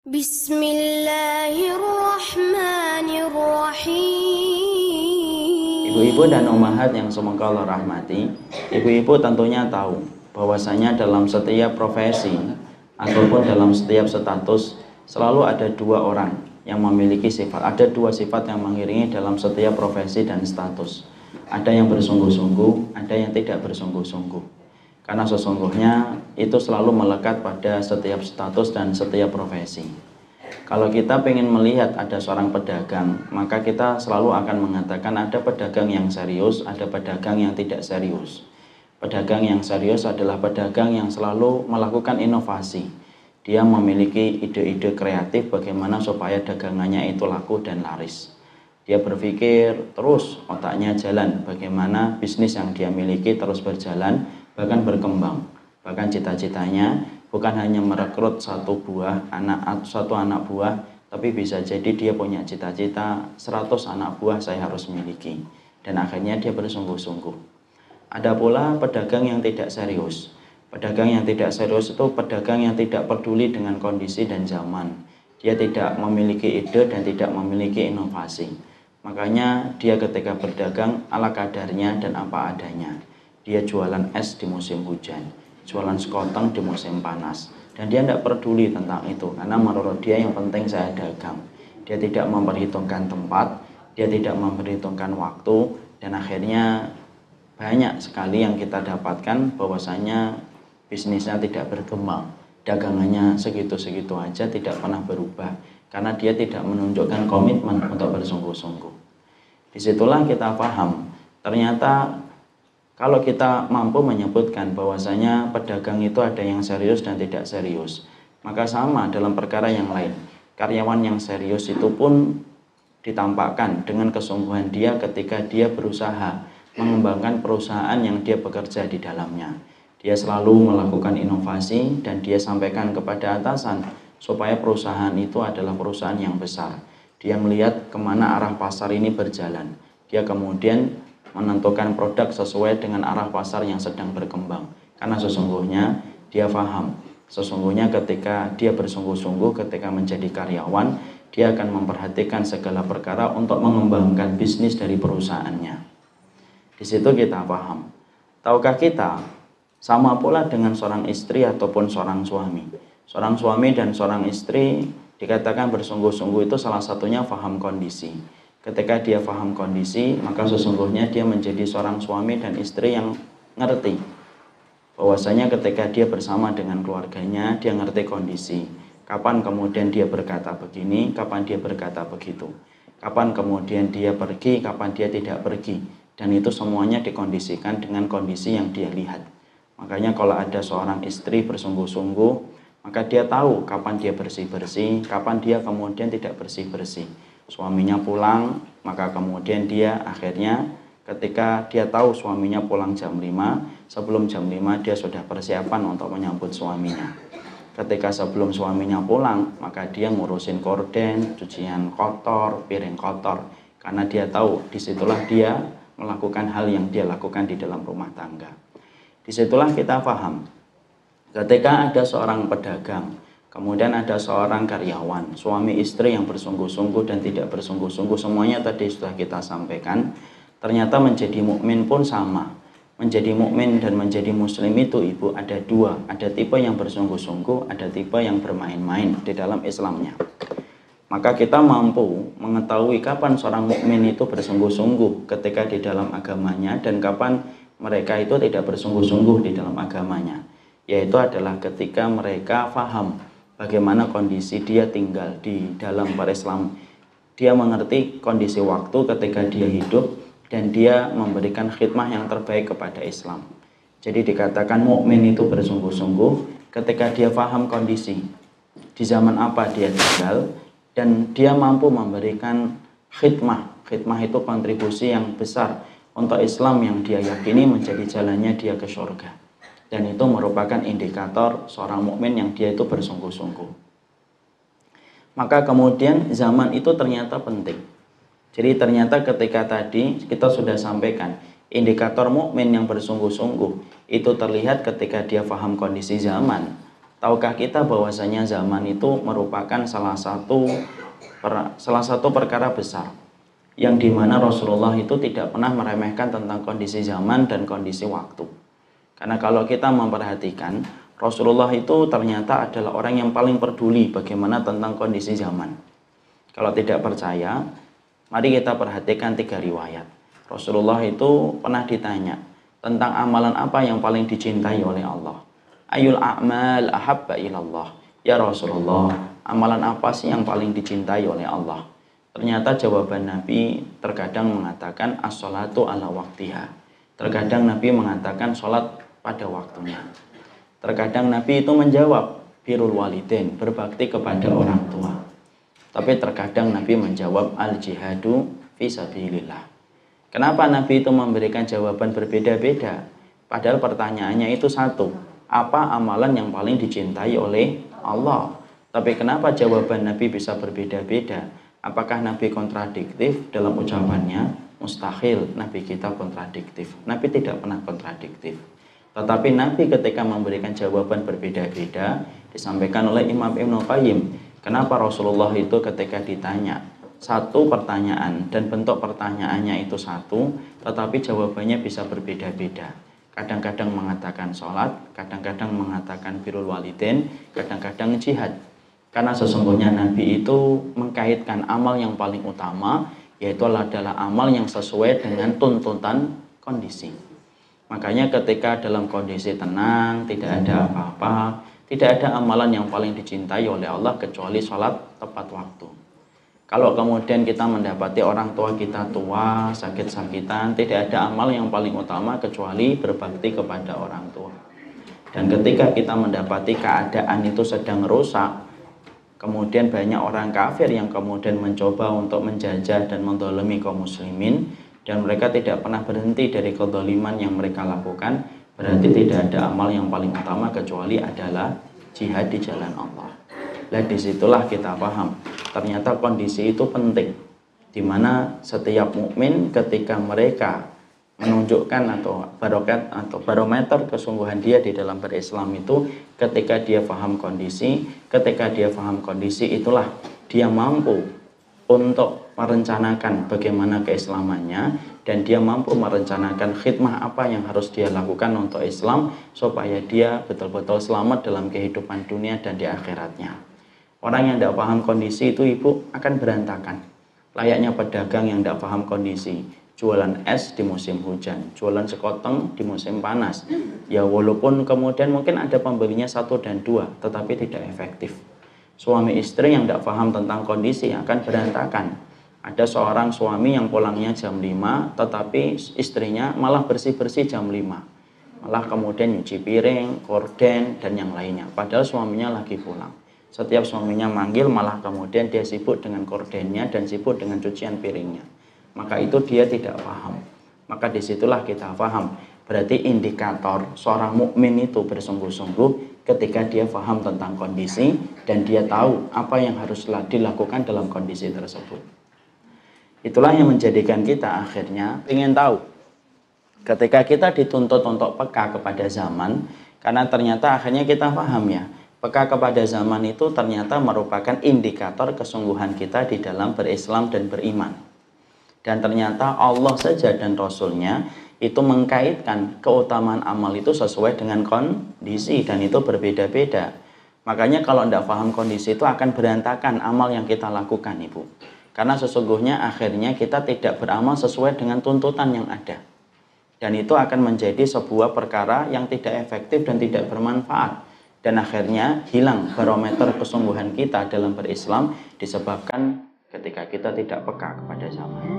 Bismillahirrahmanirrahim. Ibu-ibu dan ummahat yang semoga Allah rahmati, ibu-ibu tentunya tahu bahwasanya dalam setiap profesi ataupun dalam setiap status selalu ada dua orang yang memiliki sifat, ada dua sifat yang mengiringi dalam setiap profesi dan status. Ada yang bersungguh-sungguh, ada yang tidak bersungguh-sungguh. Karena sesungguhnya itu selalu melekat pada setiap status dan setiap profesi. Kalau kita ingin melihat ada seorang pedagang, maka kita selalu akan mengatakan ada pedagang yang serius, ada pedagang yang tidak serius. Pedagang yang serius adalah pedagang yang selalu melakukan inovasi. Dia memiliki ide-ide kreatif bagaimana supaya dagangannya itu laku dan laris. Dia berpikir terus, otaknya jalan, bagaimana bisnis yang dia miliki terus berjalan, bahkan berkembang. Bahkan cita-citanya bukan hanya merekrut satu anak buah, tapi bisa jadi dia punya cita-cita 100 anak buah saya harus miliki. Dan akhirnya dia bersungguh-sungguh. Ada pula pedagang yang tidak serius. Pedagang yang tidak serius itu pedagang yang tidak peduli dengan kondisi dan zaman. Dia tidak memiliki ide dan tidak memiliki inovasi. Makanya dia ketika berdagang ala kadarnya dan apa adanya. Dia jualan es di musim hujan, jualan sekoteng di musim panas, dan dia tidak peduli tentang itu karena menurut dia yang penting saya dagang. Dia tidak memperhitungkan tempat, dia tidak memperhitungkan waktu, dan akhirnya banyak sekali yang kita dapatkan bahwasanya bisnisnya tidak berkembang, dagangannya segitu-segitu aja, tidak pernah berubah karena dia tidak menunjukkan komitmen untuk bersungguh-sungguh. Disitulah kita paham ternyata kalau kita mampu menyebutkan bahwasanya pedagang itu ada yang serius dan tidak serius, maka sama dalam perkara yang lain. Karyawan yang serius itu pun ditampakkan dengan kesungguhan dia ketika dia berusaha mengembangkan perusahaan yang dia bekerja di dalamnya. Dia selalu melakukan inovasi dan dia sampaikan kepada atasan supaya perusahaan itu adalah perusahaan yang besar. Dia melihat kemana arah pasar ini berjalan. Dia kemudian menentukan produk sesuai dengan arah pasar yang sedang berkembang. Karena sesungguhnya dia paham, sesungguhnya ketika dia bersungguh-sungguh ketika menjadi karyawan, dia akan memperhatikan segala perkara untuk mengembangkan bisnis dari perusahaannya. Di situ kita paham. Tahukah kita, sama pula dengan seorang istri ataupun seorang suami. Seorang suami dan seorang istri dikatakan bersungguh-sungguh itu salah satunya paham kondisi. Ketika dia paham kondisi, maka sesungguhnya dia menjadi seorang suami dan istri yang ngerti bahwasanya ketika dia bersama dengan keluarganya, dia ngerti kondisi. Kapan kemudian dia berkata begini, kapan dia berkata begitu. Kapan kemudian dia pergi, kapan dia tidak pergi. Dan itu semuanya dikondisikan dengan kondisi yang dia lihat. Makanya kalau ada seorang istri bersungguh-sungguh, maka dia tahu kapan dia bersih-bersih, kapan dia kemudian tidak bersih-bersih. Suaminya pulang, maka kemudian dia akhirnya ketika dia tahu suaminya pulang jam 5, sebelum jam 5 dia sudah persiapan untuk menyambut suaminya. Ketika sebelum suaminya pulang, maka dia ngurusin korden, cucian kotor, piring kotor. Karena dia tahu disitulah dia melakukan hal yang dia lakukan di dalam rumah tangga. Disitulah kita paham. Ketika ada seorang pedagang, kemudian ada seorang karyawan, suami istri yang bersungguh-sungguh dan tidak bersungguh-sungguh, semuanya tadi sudah kita sampaikan. Ternyata menjadi mukmin pun sama. Menjadi mukmin dan menjadi muslim itu ibu ada dua, ada tipe yang bersungguh-sungguh, ada tipe yang bermain-main di dalam Islamnya. Maka kita mampu mengetahui kapan seorang mukmin itu bersungguh-sungguh ketika di dalam agamanya dan kapan mereka itu tidak bersungguh-sungguh di dalam agamanya. Yaitu adalah ketika mereka paham bagaimana kondisi dia tinggal di dalam berislam. Dia mengerti kondisi waktu ketika dia hidup dan dia memberikan khidmah yang terbaik kepada Islam. Jadi dikatakan mukmin itu bersungguh-sungguh ketika dia paham kondisi di zaman apa dia tinggal dan dia mampu memberikan khidmah. Khidmah itu kontribusi yang besar untuk Islam yang dia yakini menjadi jalannya dia ke surga. Dan itu merupakan indikator seorang mukmin yang dia itu bersungguh-sungguh. Maka kemudian zaman itu ternyata penting. Jadi ternyata ketika tadi kita sudah sampaikan indikator mukmin yang bersungguh-sungguh itu terlihat ketika dia paham kondisi zaman. Tahukah kita bahwasanya zaman itu merupakan salah satu perkara besar yang dimana Rasulullah itu tidak pernah meremehkan tentang kondisi zaman dan kondisi waktu. Karena kalau kita memperhatikan, Rasulullah itu ternyata adalah orang yang paling peduli bagaimana tentang kondisi zaman. Kalau tidak percaya, mari kita perhatikan 3 riwayat. Rasulullah itu pernah ditanya tentang amalan apa yang paling dicintai oleh Allah. Ayul a'mal ahabba ilallah. Ya Rasulullah, amalan apa sih yang paling dicintai oleh Allah? Ternyata jawaban Nabi terkadang mengatakan as-sholatu ala waktiha. Terkadang Nabi mengatakan sholat pada waktunya. Terkadang Nabi itu menjawab birrul walidain, berbakti kepada orang tua. Tapi terkadang Nabi menjawab al-jihadu fi sabilillah. Kenapa Nabi itu memberikan jawaban berbeda-beda? Padahal pertanyaannya itu satu. Apa amalan yang paling dicintai oleh Allah? Tapi kenapa jawaban Nabi bisa berbeda-beda? Apakah Nabi kontradiktif dalam ucapannya? Mustahil Nabi kita kontradiktif. Nabi tidak pernah kontradiktif. Tetapi Nabi ketika memberikan jawaban berbeda-beda, disampaikan oleh Imam Ibnu Qayyim. Kenapa Rasulullah itu ketika ditanya satu pertanyaan dan bentuk pertanyaannya itu satu, tetapi jawabannya bisa berbeda-beda. Kadang-kadang mengatakan sholat, kadang-kadang mengatakan birrul walidain, kadang-kadang jihad. Karena sesungguhnya Nabi itu mengkaitkan amal yang paling utama, yaitu adalah amal yang sesuai dengan tuntutan kondisi. Makanya ketika dalam kondisi tenang, tidak ada apa-apa, tidak ada amalan yang paling dicintai oleh Allah kecuali sholat tepat waktu. Kalau kemudian kita mendapati orang tua kita tua, sakit-sakitan, tidak ada amal yang paling utama kecuali berbakti kepada orang tua. Dan ketika kita mendapati keadaan itu sedang rusak, kemudian banyak orang kafir yang kemudian mencoba untuk menjajah dan mendolimi kaum muslimin, dan mereka tidak pernah berhenti dari kedoliman yang mereka lakukan, berarti tidak ada amal yang paling utama kecuali adalah jihad di jalan Allah. Nah, disitulah kita paham ternyata kondisi itu penting, di mana setiap mukmin ketika mereka menunjukkan atau barokat atau barometer kesungguhan dia di dalam berislam itu ketika dia paham kondisi, itulah dia mampu untuk merencanakan bagaimana keislamannya, dan dia mampu merencanakan khidmah apa yang harus dia lakukan untuk Islam supaya dia betul-betul selamat dalam kehidupan dunia dan di akhiratnya. Orang yang tidak paham kondisi itu ibu akan berantakan. Layaknya pedagang yang tidak paham kondisi, jualan es di musim hujan, jualan sekoteng di musim panas. Ya walaupun kemudian mungkin ada pembelinya 1 dan 2, tetapi tidak efektif. Suami istri yang tidak paham tentang kondisi akan berantakan. Ada seorang suami yang pulangnya jam 5, tetapi istrinya malah bersih-bersih jam 5. Malah kemudian nyuci piring, gorden, dan yang lainnya. Padahal suaminya lagi pulang. Setiap suaminya manggil, malah kemudian dia sibuk dengan gordennya dan sibuk dengan cucian piringnya. Maka itu dia tidak paham. Maka disitulah kita paham. Berarti indikator seorang mukmin itu bersungguh-sungguh ketika dia paham tentang kondisi dan dia tahu apa yang harus dilakukan dalam kondisi tersebut. Itulah yang menjadikan kita akhirnya ingin tahu. Ketika kita dituntut untuk peka kepada zaman, karena ternyata akhirnya kita paham ya, peka kepada zaman itu ternyata merupakan indikator kesungguhan kita di dalam berislam dan beriman. Dan ternyata Allah saja dan Rasulnya itu mengkaitkan keutamaan amal itu sesuai dengan kondisi, dan itu berbeda-beda. Makanya kalau tidak paham kondisi itu akan berantakan amal yang kita lakukan ibu. Karena sesungguhnya akhirnya kita tidak beramal sesuai dengan tuntutan yang ada. Dan itu akan menjadi sebuah perkara yang tidak efektif dan tidak bermanfaat. Dan akhirnya hilang barometer kesungguhan kita dalam berislam disebabkan ketika kita tidak peka kepada zaman.